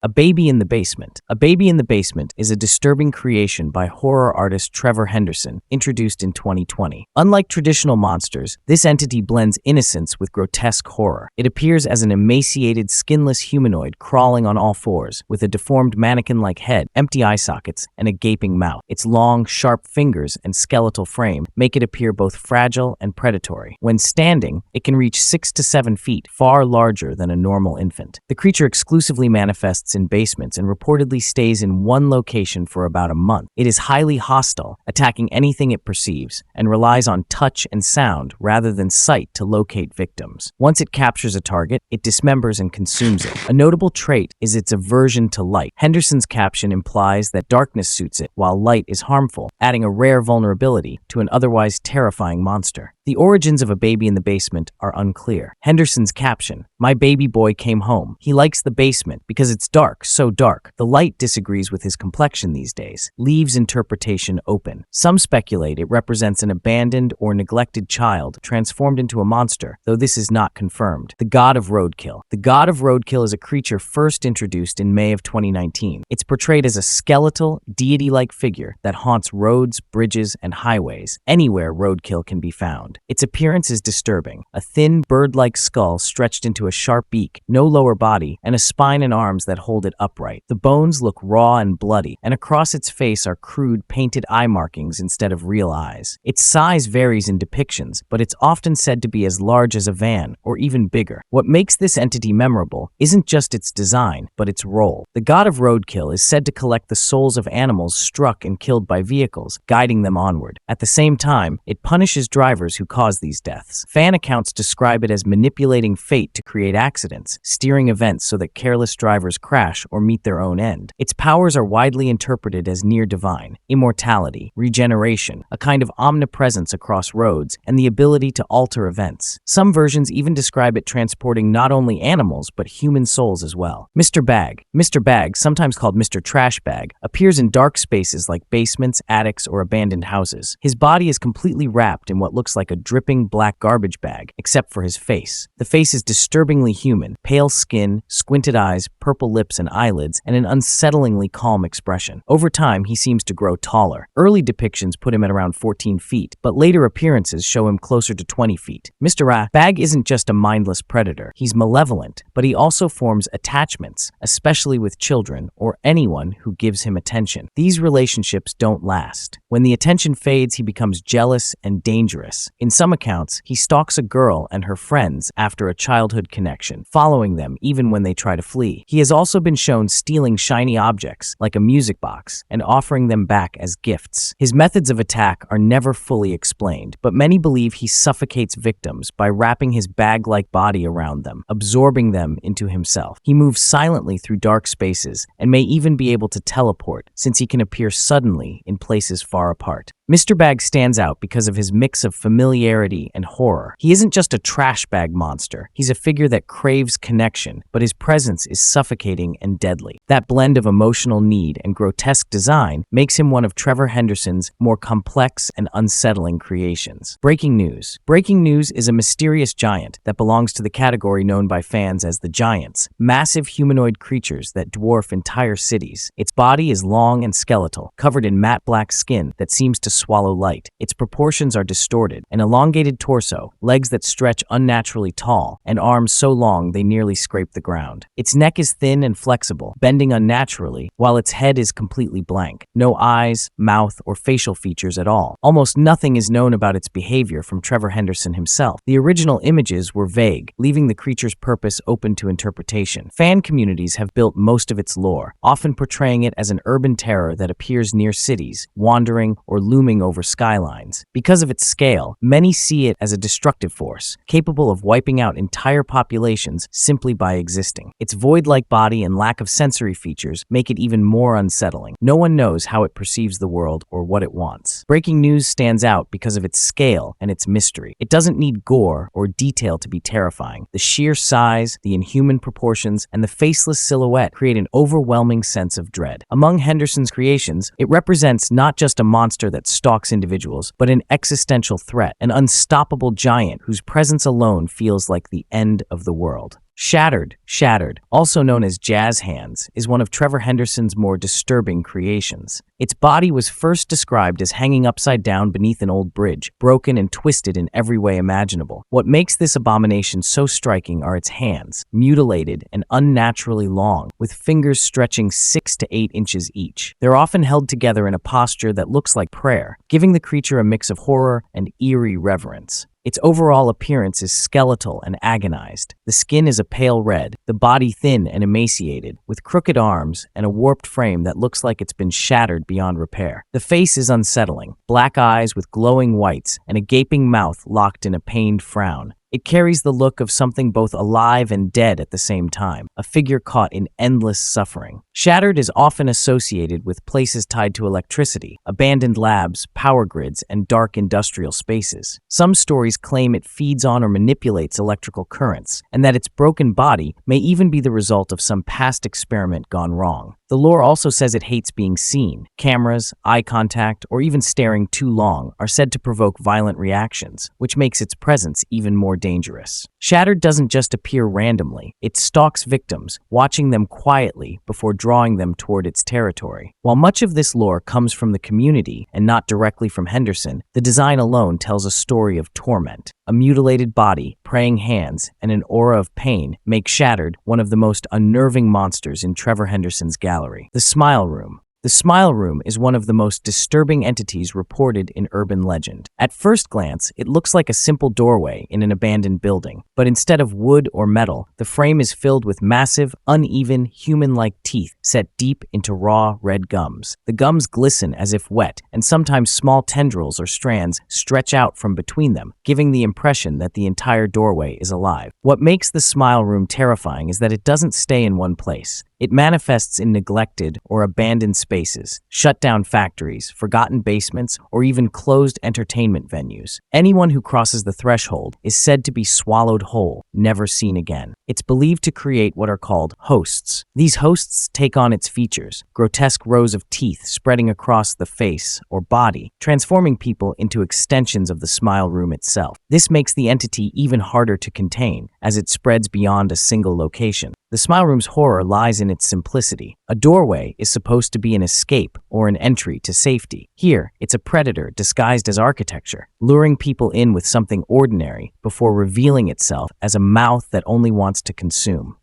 A Baby in the Basement. A Baby in the Basement is a disturbing creation by horror artist Trevor Henderson, introduced in 2020. Unlike traditional monsters, this entity blends innocence with grotesque horror. It appears as an emaciated, skinless humanoid crawling on all fours, with a deformed mannequin-like head, empty eye sockets, and a gaping mouth. Its long, sharp fingers and skeletal frame make it appear both fragile and predatory. When standing, it can reach 6 to 7 feet, far larger than a normal infant. The creature exclusively manifests in basements and reportedly stays in one location for about a month. It is highly hostile, attacking anything it perceives, and relies on touch and sound rather than sight to locate victims. Once it captures a target, it dismembers and consumes it. A notable trait is its aversion to light. Henderson's caption implies that darkness suits it, while light is harmful, adding a rare vulnerability to an otherwise terrifying monster. The origins of A Baby in the Basement are unclear. Henderson's caption, "My baby boy came home. He likes the basement because it's dark, so dark. The light disagrees with his complexion these days," leaves interpretation open. Some speculate it represents an abandoned or neglected child transformed into a monster, though this is not confirmed. The God of Roadkill. The God of Roadkill is a creature first introduced in May of 2019. It's portrayed as a skeletal, deity-like figure that haunts roads, bridges, and highways, anywhere roadkill can be found. Its appearance is disturbing. A thin, bird-like skull stretched into a sharp beak, no lower body, and a spine and arms that hold it upright. The bones look raw and bloody, and across its face are crude, painted eye markings instead of real eyes. Its size varies in depictions, but it's often said to be as large as a van, or even bigger. What makes this entity memorable isn't just its design, but its role. The God of Roadkill is said to collect the souls of animals struck and killed by vehicles, guiding them onward. At the same time, it punishes drivers who cause these deaths. Fan accounts describe it as manipulating fate to create accidents, steering events so that careless drivers crash or meet their own end. Its powers are widely interpreted as near divine: immortality, regeneration, a kind of omnipresence across roads, and the ability to alter events. Some versions even describe it transporting not only animals but human souls as well. Mr. Bag. Mr. Bag, sometimes called Mr. Trash Bag, appears in dark spaces like basements, attics, or abandoned houses. His body is completely wrapped in what looks like a dripping black garbage bag, except for his face. The face is disturbingly human: pale skin, squinted eyes, purple lips and eyelids, and an unsettlingly calm expression. Over time, he seems to grow taller. Early depictions put him at around 14 feet, but later appearances show him closer to 20 feet. Mr. Bag isn't just a mindless predator. He's malevolent, but he also forms attachments, especially with children or anyone who gives him attention. These relationships don't last. When the attention fades, he becomes jealous and dangerous. In some accounts, he stalks a girl and her friends after a childhood connection, following them even when they try to flee. He has also been shown stealing shiny objects, like a music box, and offering them back as gifts. His methods of attack are never fully explained, but many believe he suffocates victims by wrapping his bag-like body around them, absorbing them into himself. He moves silently through dark spaces and may even be able to teleport, since he can appear suddenly in places far apart. Mr. Bag stands out because of his mix of familiarity and horror. He isn't just a trash bag monster. He's a figure that craves connection, but his presence is suffocating and deadly. That blend of emotional need and grotesque design makes him one of Trevor Henderson's more complex and unsettling creations. Breaking news. Breaking news is a mysterious giant that belongs to the category known by fans as the Giants, massive humanoid creatures that dwarf entire cities. Its body is long and skeletal, covered in matte black skin that seems to swallow light. Its proportions are distorted: an elongated torso, legs that stretch unnaturally tall, and arms so long they nearly scrape the ground. Its neck is thin and flexible, bending unnaturally, while its head is completely blank. No eyes, mouth, or facial features at all. Almost nothing is known about its behavior from Trevor Henderson himself. The original images were vague, leaving the creature's purpose open to interpretation. Fan communities have built most of its lore, often portraying it as an urban terror that appears near cities, wandering or looming over skylines. Because of its scale, many see it as a destructive force, capable of wiping out entire populations simply by existing. Its void-like body and lack of sensory features make it even more unsettling. No one knows how it perceives the world or what it wants. Breaking news stands out because of its scale and its mystery. It doesn't need gore or detail to be terrifying. The sheer size, the inhuman proportions, and the faceless silhouette create an overwhelming sense of dread. Among Henderson's creations, it represents not just a monster that stalks individuals, but an existential threat, an unstoppable giant whose presence alone feels like the end of the world. Shattered, also known as Jazz Hands, is one of Trevor Henderson's more disturbing creations. Its body was first described as hanging upside down beneath an old bridge, broken and twisted in every way imaginable. What makes this abomination so striking are its hands, mutilated and unnaturally long, with fingers stretching 6 to 8 inches each. They're often held together in a posture that looks like prayer, giving the creature a mix of horror and eerie reverence. Its overall appearance is skeletal and agonized. The skin is a pale red, the body thin and emaciated, with crooked arms and a warped frame that looks like it's been shattered beyond repair. The face is unsettling, black eyes with glowing whites and a gaping mouth locked in a pained frown. It carries the look of something both alive and dead at the same time, a figure caught in endless suffering. Shattered is often associated with places tied to electricity, abandoned labs, power grids, and dark industrial spaces. Some stories claim it feeds on or manipulates electrical currents, and that its broken body may even be the result of some past experiment gone wrong. The lore also says it hates being seen. Cameras, eye contact, or even staring too long are said to provoke violent reactions, which makes its presence even more dangerous. Shattered doesn't just appear randomly. It stalks victims, watching them quietly before drawing them toward its territory. While much of this lore comes from the community and not directly from Henderson, the design alone tells a story of torment. A mutilated body, praying hands, and an aura of pain make Shattered one of the most unnerving monsters in Trevor Henderson's gallery. The Smile Room. The Smile Room is one of the most disturbing entities reported in urban legend. At first glance, it looks like a simple doorway in an abandoned building, but instead of wood or metal, the frame is filled with massive, uneven, human-like teeth set deep into raw, red gums. The gums glisten as if wet, and sometimes small tendrils or strands stretch out from between them, giving the impression that the entire doorway is alive. What makes the Smile Room terrifying is that it doesn't stay in one place. It manifests in neglected or abandoned spaces, shut-down factories, forgotten basements, or even closed entertainment venues. Anyone who crosses the threshold is said to be swallowed whole, never seen again. It's believed to create what are called hosts. These hosts take on its features, grotesque rows of teeth spreading across the face or body, transforming people into extensions of the Smile Room itself. This makes the entity even harder to contain, as it spreads beyond a single location. The Smile Room's horror lies in its simplicity. A doorway is supposed to be an escape or an entry to safety. Here, it's a predator disguised as architecture, luring people in with something ordinary before revealing itself as a mouth that only wants to consume.